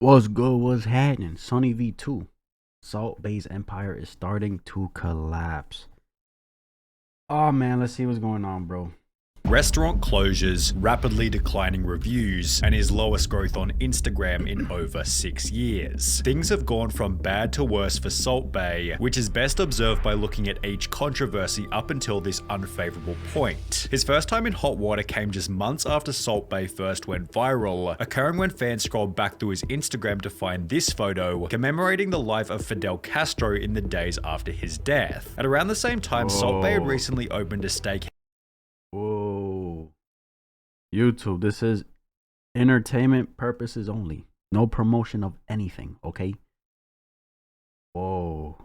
What's good? What's happening? SunnyV2. Salt Bay's empire is starting to collapse. Oh man, let's see what's going on, bro. Restaurant closures, rapidly declining reviews, and his lowest growth on Instagram in over 6 years. Things have gone from bad to worse for Salt Bay, which is best observed by looking at each controversy up until this unfavorable point. His first time in hot water came just months after Salt Bay first went viral, occurring when fans scrolled back through his Instagram to find this photo commemorating the life of Fidel Castro in the days after his death. At around the same time, Salt Bay had recently opened a steakhouse. Whoa. YouTube, this is entertainment purposes only. No promotion of anything, okay? Whoa.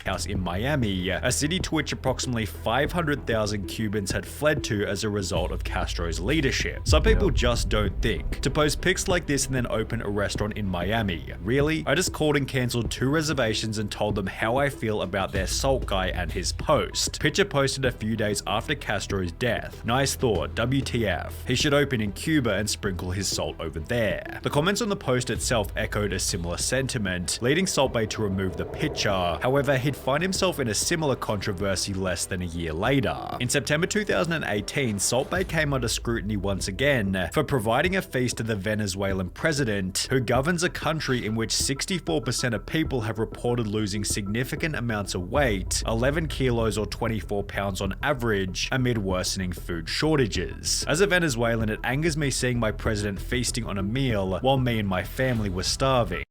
House in Miami, a city to which approximately 500,000 Cubans had fled to as a result of Castro's leadership. Some people just don't think. To post pics like this and then open a restaurant in Miami. Really? I just called and cancelled 2 reservations and told them how I feel about their salt guy and his post. Picture posted a few days after Castro's death. Nice thought, WTF. He should open in Cuba and sprinkle his salt over there. The comments on the post itself echoed a similar sentiment, leading Salt Bay to remove the picture. However, he'd find himself in a similar controversy less than a year later. In September 2018, Salt Bay came under scrutiny once again for providing a feast to the Venezuelan president, who governs a country in which 64% of people have reported losing significant amounts of weight, 11 kilos or 24 pounds on average, amid worsening food shortages. As a Venezuelan, it angers me seeing my president feasting on a meal while me and my family were starving.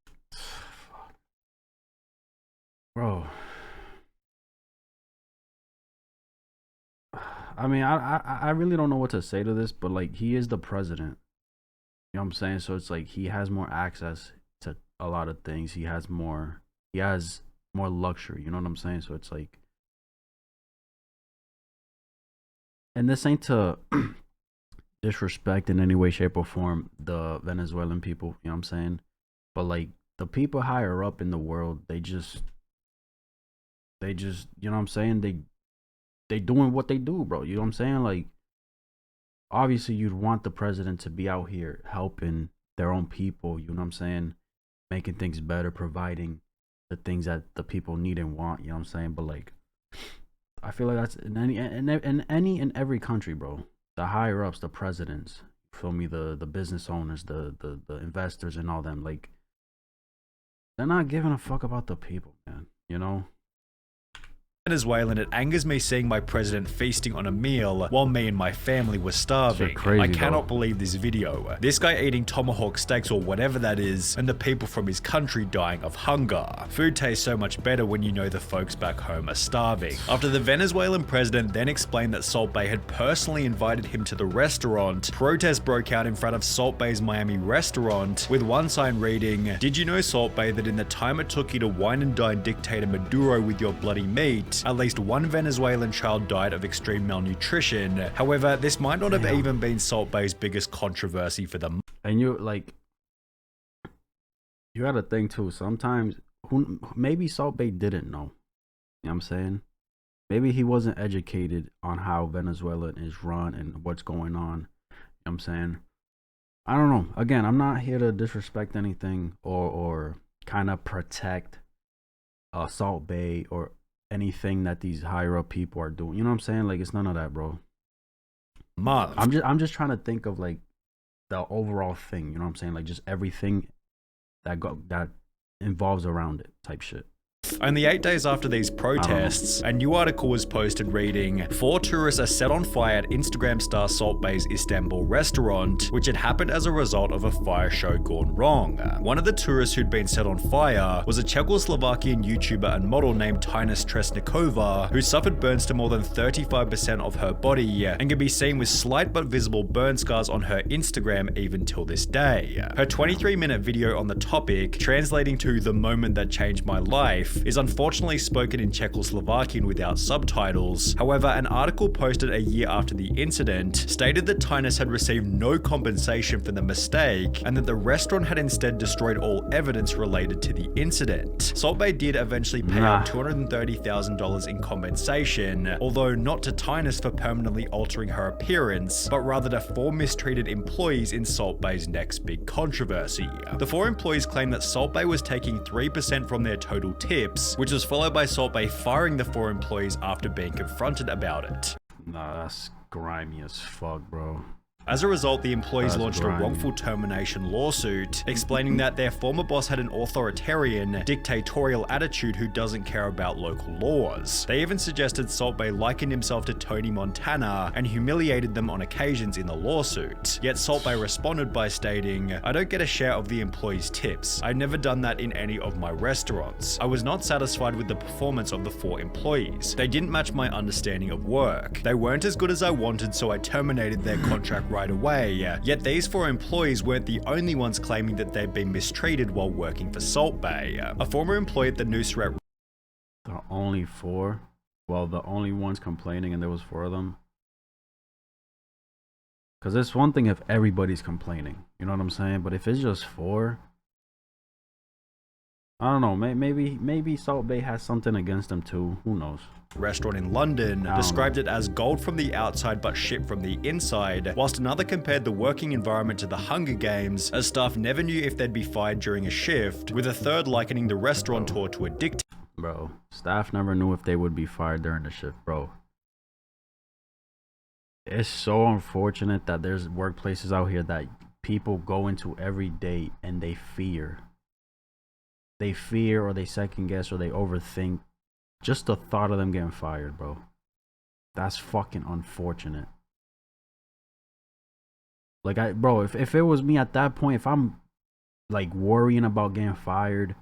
Bro. I mean, I really don't know what to say to this, but like, he is the president. You know what I'm saying? So it's like he has more access to a lot of things. He has more luxury. You know what I'm saying? So it's like, and this ain't to disrespect in any way, shape, or form the Venezuelan people. You know what I'm saying? But like, the people higher up in the world, they just, you know what I'm saying? They doing what they do, bro. You know what I'm saying? Like, obviously you'd want the president to be out here helping their own people, you know what I'm saying? Making things better, providing the things that the people need and want, you know what I'm saying? But like, I feel like that's in any in every country, bro. The higher ups, the presidents, you feel me, the business owners, the investors and all them, like, they're not giving a fuck about the people, man, you know? Venezuelan, it angers me seeing my president feasting on a meal while me and my family were starving. Crazy, I cannot believe this video. This guy eating tomahawk steaks or whatever that is, and the people from his country dying of hunger. Food tastes so much better when you know the folks back home are starving. After the Venezuelan president then explained that Salt Bay had personally invited him to the restaurant, protests broke out in front of Salt Bay's Miami restaurant, with one sign reading, "Did you know, Salt Bay, that in the time it took you to wine and dine dictator Maduro with your bloody meat, at least one Venezuelan child died of extreme malnutrition." However, this might not have even been Salt Bay's biggest controversy for them. And you like, you gotta think too, sometimes maybe Salt Bay didn't know. You know what I'm saying? Maybe he wasn't educated on how Venezuela is run and what's going on. You know what I'm saying? I don't know. Again, I'm not here to disrespect anything or kind of protect Salt Bay or anything that these higher up people are doing. You know what I'm saying? Like, it's none of that, bro. I'm just trying to think of like the overall thing, you know what I'm saying? Like, just everything that involves around it type shit. Only 8 days after these protests, a new article was posted reading, 4 tourists are set on fire at Instagram star Salt Bay's Istanbul restaurant, which had happened as a result of a fire show gone wrong. One of the tourists who'd been set on fire was a Czechoslovakian YouTuber and model named Tina Stresnikova, who suffered burns to more than 35% of her body and can be seen with slight but visible burn scars on her Instagram even till this day. Her 23-minute video on the topic, translating to "the moment that changed my life," brief is unfortunately spoken in Czechoslovakian without subtitles. However, an article posted a year after the incident stated that Tynes had received no compensation for the mistake and that the restaurant had instead destroyed all evidence related to the incident. Salt Bae did eventually pay out $230,000 in compensation, although not to Tynes for permanently altering her appearance, but rather to 4 mistreated employees in Salt Bae's next big controversy. The 4 employees claimed that Salt Bae was taking 3% from their total tips, which was followed by Salt Bae firing the 4 employees after being confronted about it. Nah, that's grimy as fuck, bro. As a result, the employees launched a wrongful termination lawsuit, explaining that their former boss had an authoritarian, dictatorial attitude who doesn't care about local laws. They even suggested Salt Bae likened himself to Tony Montana and humiliated them on occasions in the lawsuit. Yet Salt Bae responded by stating, "I don't get a share of the employees' tips. I've never done that in any of my restaurants. I was not satisfied with the performance of the 4 employees. They didn't match my understanding of work. They weren't as good as I wanted, so I terminated their contract right away." Yet these 4 employees weren't the only ones claiming that they'd been mistreated while working for Salt Bae. A former employee at the Nusret. The only 4? Well, the only ones complaining, and there was 4 of them. Because it's one thing if everybody's complaining, you know what I'm saying? But if it's just 4, I don't know. Maybe Salt Bae has something against them too. Who knows? Restaurant in London described it as gold from the outside but shit from the inside, whilst another compared the working environment to the Hunger Games, as staff never knew if they'd be fired during a shift, with a third likening the restaurateur to a dictator. Bro, staff never knew if they would be fired during the shift, bro. It's so unfortunate that there's workplaces out here that people go into every day and they fear. They fear, or they second guess, or they overthink just the thought of them getting fired, bro. That's fucking unfortunate. Like, bro, if it was me at that point, if I'm like worrying about getting fired,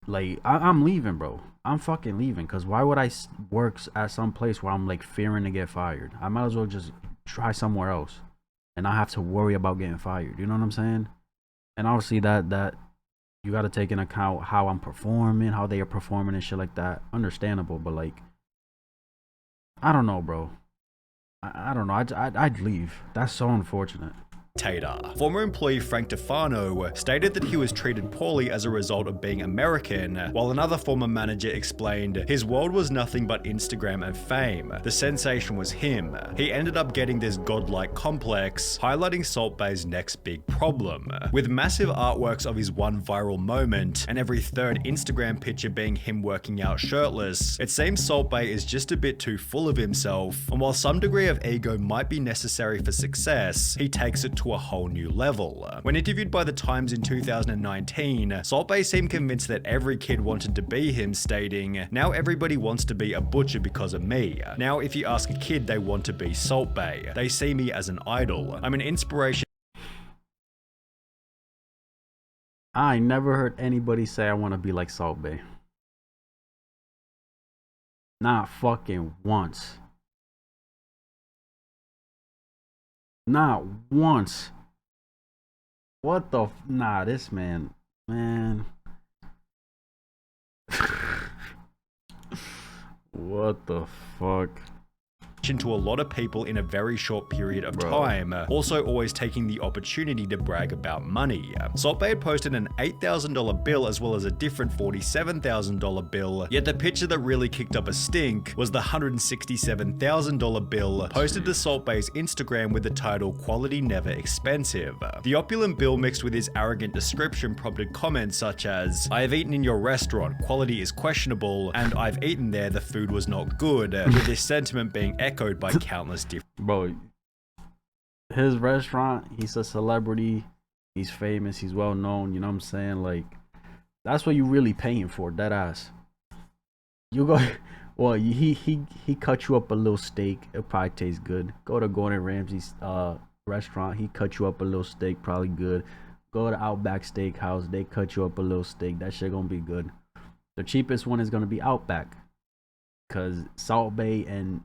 like I'm leaving, bro. I'm fucking leaving. Cause why would I work at some place where I'm like fearing to get fired? I might as well just try somewhere else and not have to worry about getting fired. You know what I'm saying? And obviously that you got to take into account how I'm performing, how they are performing and shit like that. Understandable, but like, I don't know, bro. I don't know. I'd leave. That's so unfortunate. Former employee Frank DeFano stated that he was treated poorly as a result of being American, while another former manager explained his world was nothing but Instagram and fame. The sensation was him. He ended up getting this godlike complex, highlighting Salt Bae's next big problem. With massive artworks of his one viral moment and every 3rd Instagram picture being him working out shirtless, it seems Salt Bae is just a bit too full of himself, and while some degree of ego might be necessary for success, he takes it to a whole new level. When interviewed by The Times in 2019, Salt Bae seemed convinced that every kid wanted to be him, stating, "Now everybody wants to be a butcher because of me. Now if you ask a kid, they want to be Salt Bae. They see me as an idol. I'm an inspiration." I never heard anybody say I want to be like Salt Bae. Not fucking once. Not once. What the nah, this man. What the fuck? To a lot of people in a very short period of time, also always taking the opportunity to brag about money. Salt Bae had posted an $8,000 bill as well as a different $47,000 bill, yet the picture that really kicked up a stink was the $167,000 bill posted to Salt Bae's Instagram with the title "Quality Never Expensive." The opulent bill mixed with his arrogant description prompted comments such as, "I have eaten in your restaurant, quality is questionable, and I've eaten there, the food was not good," with this sentiment being echoed by countless different. Bro, his restaurant, he's a celebrity, he's famous, he's well known, you know what I'm saying? Like, that's what you really paying for, dead ass. You go, well, he cut you up a little steak, it probably tastes good. Go to Gordon Ramsay's restaurant, he cut you up a little steak, probably good. Go to Outback Steakhouse, they cut you up a little steak, that shit gonna be good. The cheapest one is gonna be Outback, cause Salt Bae and,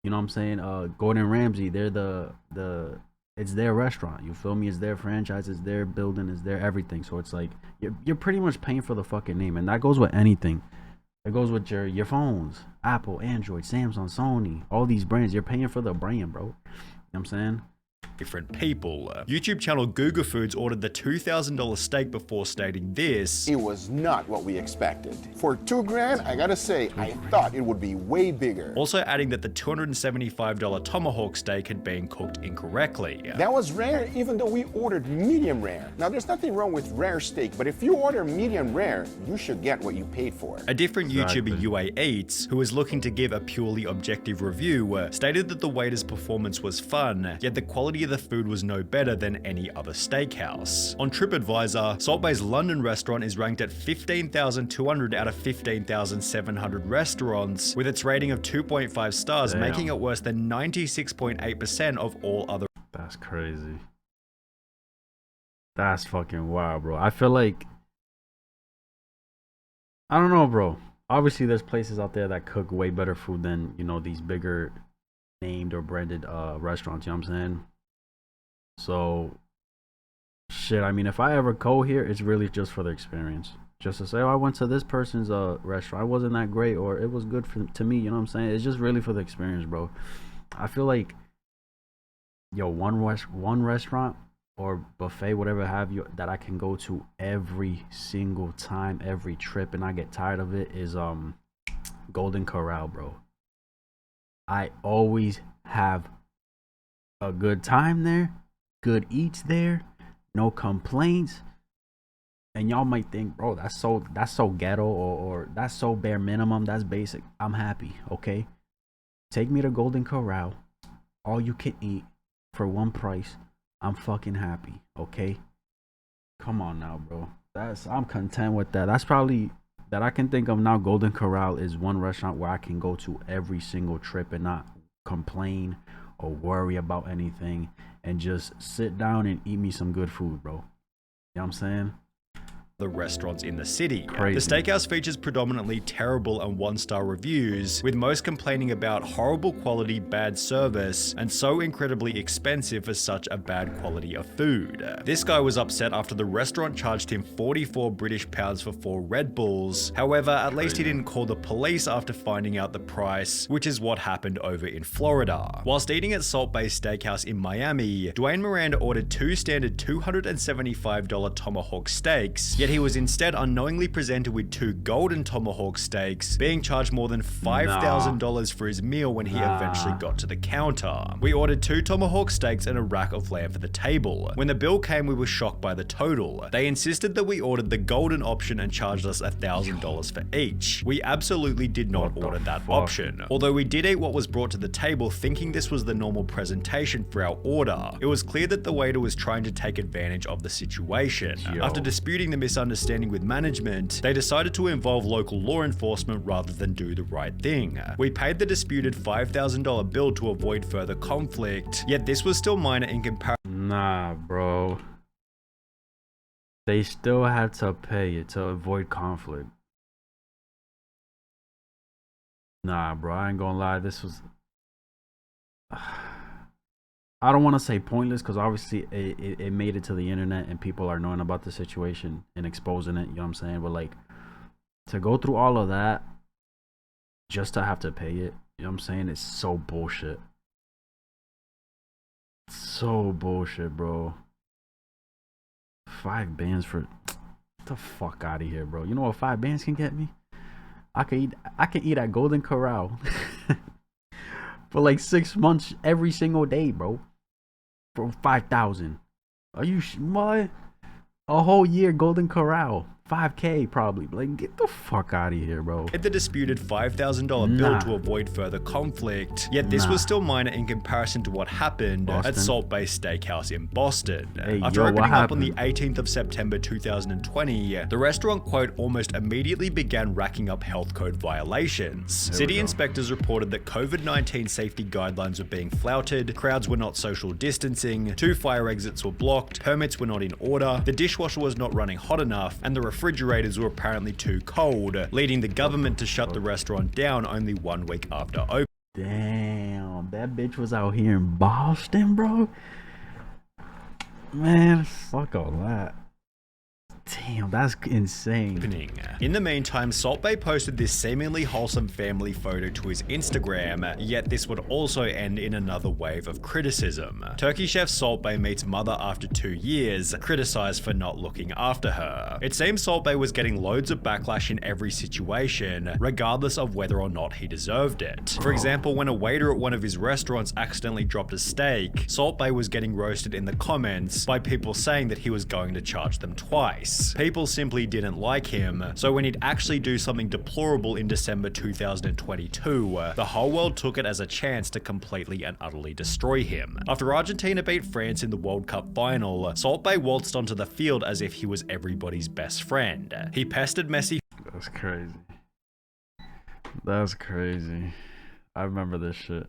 you know what I'm saying, Gordon Ramsay, they're the it's their restaurant. You feel me? It's their franchise. It's their building. It's their everything. So it's like you're pretty much paying for the fucking name, and that goes with anything. It goes with your phones, Apple, Android, Samsung, Sony, all these brands. You're paying for the brand, bro. You know what I'm saying? Different people. YouTube channel Google Foods ordered the $2,000 steak before stating this: "It was not what we expected. For $2,000, I gotta say, I thought it would be way bigger." Also adding that the $275 tomahawk steak had been cooked incorrectly. That was rare even though we ordered medium rare. Now there's nothing wrong with rare steak, but if you order medium rare, you should get what you paid for. A different Exactly. YouTuber, UA Eats, who was looking to give a purely objective review, stated that the waiter's performance was fun, yet the quality of the food was no better than any other steakhouse. On TripAdvisor, Salt Bay's London restaurant is ranked at 15,200 out of 15,700 restaurants, with its rating of 2.5 stars, Damn. making it worse than 96.8% of all other. That's crazy. That's fucking wild, bro. I feel like, I don't know, bro. Obviously, there's places out there that cook way better food than, you know, these bigger named or branded restaurants. You know what I'm saying? So, shit. I mean, if I ever go here, it's really just for the experience. Just to say, oh, I went to this person's restaurant. It wasn't that great, or it was good to me. You know what I'm saying? It's just really for the experience, bro. I feel like, yo, one restaurant or buffet, whatever have you, that I can go to every single time, every trip, and I get tired of it is Golden Corral, bro. I always have a good time there, good eats there, no complaints. And y'all might think, bro, that's so ghetto, or that's so bare minimum, that's basic. I'm happy, okay? Take me to Golden Corral, all you can eat for one price. I'm fucking happy, okay? Come on now, bro. I'm content with that. That's probably that I can think of now. Golden Corral is one restaurant where I can go to every single trip and not complain or worry about anything, and just sit down and eat me some good food, bro. You know what I'm saying? The restaurants in the city. Crazy. The steakhouse features predominantly terrible and one-star reviews, with most complaining about horrible quality, bad service, and so incredibly expensive for such a bad quality of food. This guy was upset after the restaurant charged him 44 British pounds for 4 Red Bulls. However, at least he didn't call the police after finding out the price, which is what happened over in Florida. Whilst eating at Salt Bay Steakhouse in Miami, Dwayne Miranda ordered 2 standard $275 tomahawk steaks, yet he was instead unknowingly presented with 2 golden tomahawk steaks, being charged more than $5,000 for his meal when he eventually got to the counter. We ordered 2 tomahawk steaks and a rack of lamb for the table. When the bill came, we were shocked by the total. They insisted that we ordered the golden option and charged us $1,000 for each. We absolutely did not order that option. Although we did eat what was brought to the table, thinking this was the normal presentation for our order. It was clear that the waiter was trying to take advantage of the situation. After disputing the misunderstanding with management, they decided to involve local law enforcement rather than do the right thing. We paid the disputed $5,000 bill to avoid further conflict, yet this was still minor in comparison. Nah, bro. They still had to pay it to avoid conflict. Nah, bro, I ain't gonna lie. This was, I don't want to say pointless, because obviously it made it to the internet and people are knowing about the situation and exposing it, you know what I'm saying? But like, to go through all of that just to have to pay it, you know what I'm saying? It's so bullshit. So bullshit, bro. 5 bands for, get the fuck out of here, bro. You know what 5 bands can get me? I can eat at Golden Corral for like 6 months every single day, bro. For 5,000. Are you what? A whole year Golden Corral. 5K probably. Like, get the fuck out of here, bro. The disputed $5,000 bill to avoid further conflict, yet this was still minor in comparison to what happened at Salt Bay Steakhouse in Boston. After opening up on the 18th of September 2020, the restaurant, quote, almost immediately began racking up health code violations. City inspectors reported that COVID-19 safety guidelines were being flouted, crowds were not social distancing, 2 fire exits were blocked, permits were not in order, the dishwasher was not running hot enough, and the refrigerators were apparently too cold, leading the government to shut the restaurant down only 1 week after opening. Damn, that bitch was out here in Boston, bro. Man, fuck all that. Damn, that's insane. In the meantime, Salt Bae posted this seemingly wholesome family photo to his Instagram, yet this would also end in another wave of criticism. Turkey chef Salt Bae meets mother after 2 years, criticized for not looking after her. It seems Salt Bae was getting loads of backlash in every situation, regardless of whether or not he deserved it. For example, when a waiter at one of his restaurants accidentally dropped a steak, Salt Bae was getting roasted in the comments by people saying that he was going to charge them twice. People simply didn't like him, so when he'd actually do something deplorable in December 2022, the whole world took it as a chance to completely and utterly destroy him. After Argentina beat France in the World Cup final, Salt Bae waltzed onto the field as if he was everybody's best friend. He pestered Messi. That's crazy. That's crazy. I remember this shit.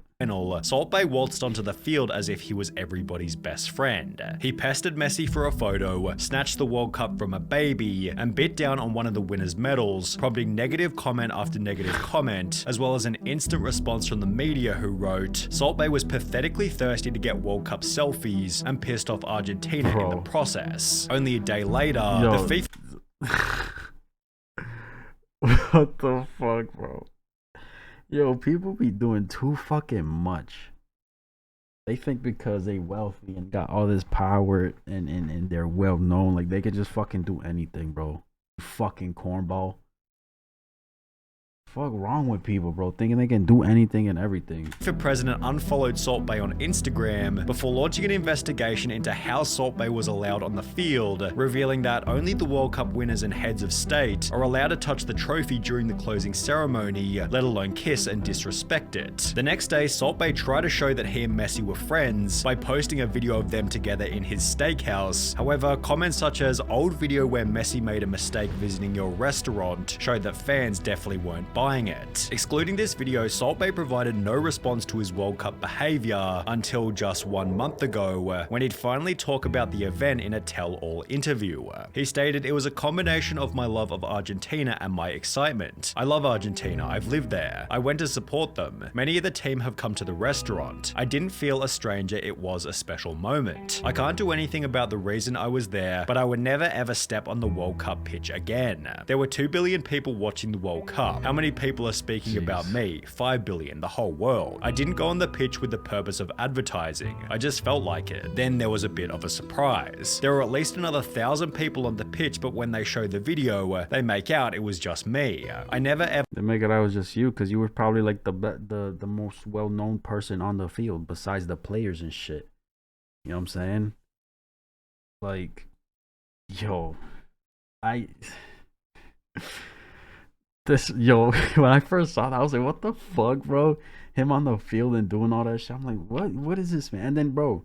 Salt Bae waltzed onto the field as if he was everybody's best friend. He pestered Messi for a photo, snatched the World Cup from a baby, and bit down on one of the winner's medals, prompting negative comment after negative comment, as well as an instant response from the media who wrote, Salt Bae was pathetically thirsty to get World Cup selfies and pissed off Argentina in the process. Only a day later, the FIFA... What the fuck, bro? Yo, people be doing too fucking much. They think because they wealthy and got all this power and they're well known, like they could just fucking do anything, bro. Fucking cornball. Fuck wrong with people, bro, thinking they can do anything and everything. FIFA president unfollowed Salt Bae on Instagram before launching an investigation into how Salt Bae was allowed on the field, revealing that only the World Cup winners and heads of state are allowed to touch the trophy during the closing ceremony, let alone kiss and disrespect it. The next day, Salt Bae tried to show that he and Messi were friends by posting a video of them together in his steakhouse. However, comments such as old video where Messi made a mistake visiting your restaurant showed that fans definitely weren't buying it. Excluding this video, Salt Bae provided no response to his World Cup behavior until just 1 month ago, when he'd finally talk about the event in a tell-all interview. He stated, "It was a combination of my love of Argentina and my excitement. I love Argentina, I've lived there. I went to support them. Many of the team have come to the restaurant. I didn't feel a stranger, it was a special moment. I can't do anything about the reason I was there, but I would never ever step on the World Cup pitch again. There were 2 billion people watching the World Cup. How many people are speaking about me? 5 billion, the whole world. I didn't go on the pitch with the purpose of advertising. I just felt like it. Then there was a bit of a surprise. There were at least another 1,000 people on the pitch, but when they show the video, they make out it was just me. I never ever..." They make it out it was just you, because you were probably like the most well-known person on the field besides the players and shit. You know what I'm saying? Like, yo, when I first saw that, I was like, what the fuck, bro? Him on the field and doing all that shit. I'm like, what is this, man? And then, bro,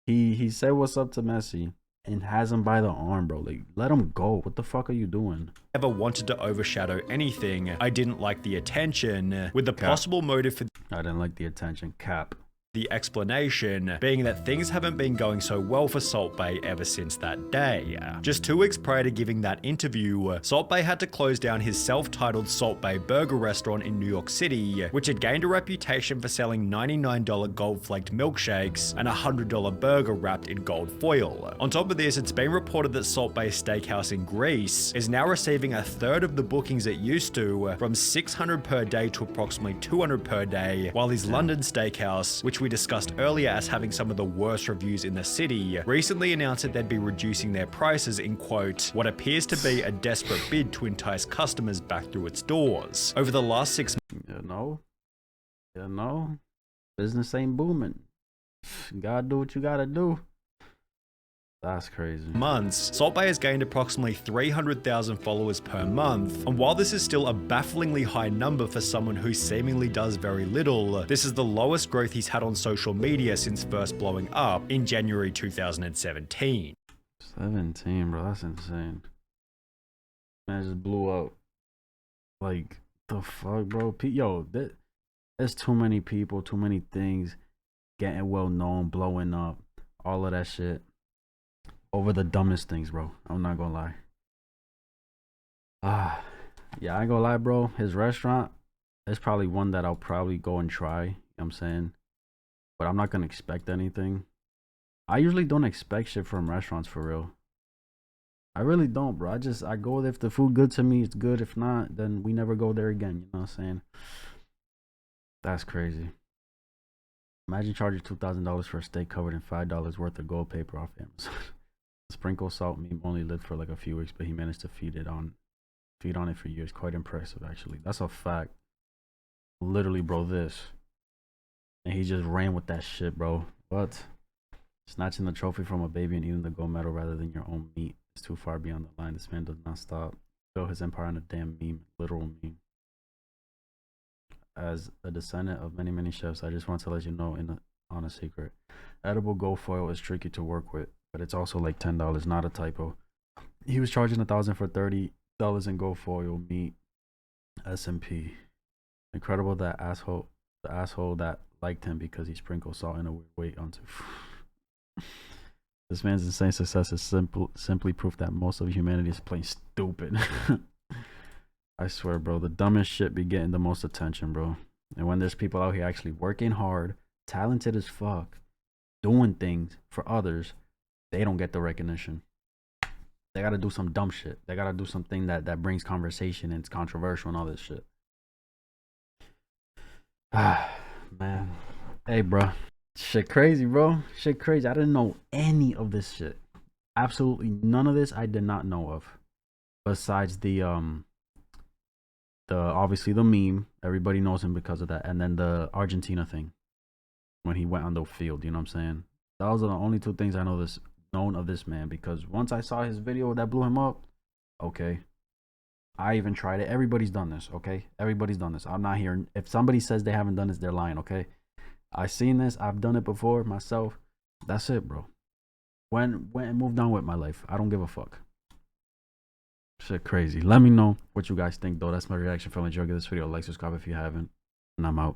he said what's up to Messi and has him by the arm, bro. Like, let him go. What the fuck are you doing? Ever wanted to overshadow anything. I didn't like the attention, with the possible motive for... I didn't like the attention. Cap. The explanation being that things haven't been going so well for Salt Bae ever since that day. Just 2 weeks prior to giving that interview, Salt Bae had to close down his self-titled Salt Bae Burger restaurant in New York City, which had gained a reputation for selling $99 gold-flaked milkshakes and a $100 burger wrapped in gold foil. On top of this, it's been reported that Salt Bae Steakhouse in Greece is now receiving a third of the bookings it used to, from 600 per day to approximately 200 per day, while his London steakhouse, which we discussed earlier as having some of the worst reviews in the city, recently announced that they'd be reducing their prices in, quote, what appears to be a desperate bid to entice customers back through its doors. Over the last 6 months, business ain't booming. You gotta do what you gotta do. That's crazy. Salt Bae has gained approximately 300,000 followers per month, and while this is still a bafflingly high number for someone who seemingly does very little, this is the lowest growth he's had on social media since first blowing up in January 2017. 17, bro, that's insane. Man, it just blew up. Like, the fuck, bro? Yo, there's too many people, too many things getting well known, blowing up, all of that shit. Over the dumbest things, bro. I'm not gonna lie. Yeah, I ain't gonna lie, bro. His restaurant is probably one that I'll probably go and try. You know what I'm saying? But I'm not gonna expect anything. I usually don't expect shit from restaurants for real. I really don't, bro. I go there if the food good to me, it's good. If not, then we never go there again. You know what I'm saying? That's crazy. Imagine charging $2,000 for a steak covered in $5 worth of gold paper off Amazon. Sprinkle salt meme only lived for like a few weeks, but he managed to feed on it for years. Quite impressive, actually. That's a fact. Literally, bro, this. And he just ran with that shit, bro. What? Snatching the trophy from a baby and eating the gold medal rather than your own meat is too far beyond the line. This man does not stop. Built his empire on a damn meme, literal meme. As a descendant of many, many chefs, I just want to let you know on a secret. Edible gold foil is tricky to work with, but it's also like $10, not a typo. He was charging $1,000 for $30 in gold foil meat. SMP. Incredible that asshole, the asshole that liked him because he sprinkled salt in a weird way onto. This man's insane success is simply proof that most of humanity is plain stupid. I swear, bro, the dumbest shit be getting the most attention, bro. And when there's people out here actually working hard, talented as fuck, doing things for others, they don't get the recognition. They gotta do some dumb shit. They gotta do something that brings conversation and it's controversial and all this shit. Ah, man. Hey, bro. Shit crazy, bro. Shit crazy. I didn't know any of this shit. Absolutely none of this I did not know of. Besides the obviously the meme. Everybody knows him because of that. And then the Argentina thing. When he went on the field, you know what I'm saying? Those are the only two things I known of this man. Because once I saw his video that blew him up, okay. I even tried it. Everybody's done this, okay? Everybody's done this. I'm not here. If somebody says they haven't done this, they're lying, okay? I seen this. I've done it before myself. That's it, bro. Went and moved on with my life. I don't give a fuck. Shit crazy. Let me know what you guys think, though. That's my reaction. If you enjoyed this video, like, subscribe if you haven't. And I'm out.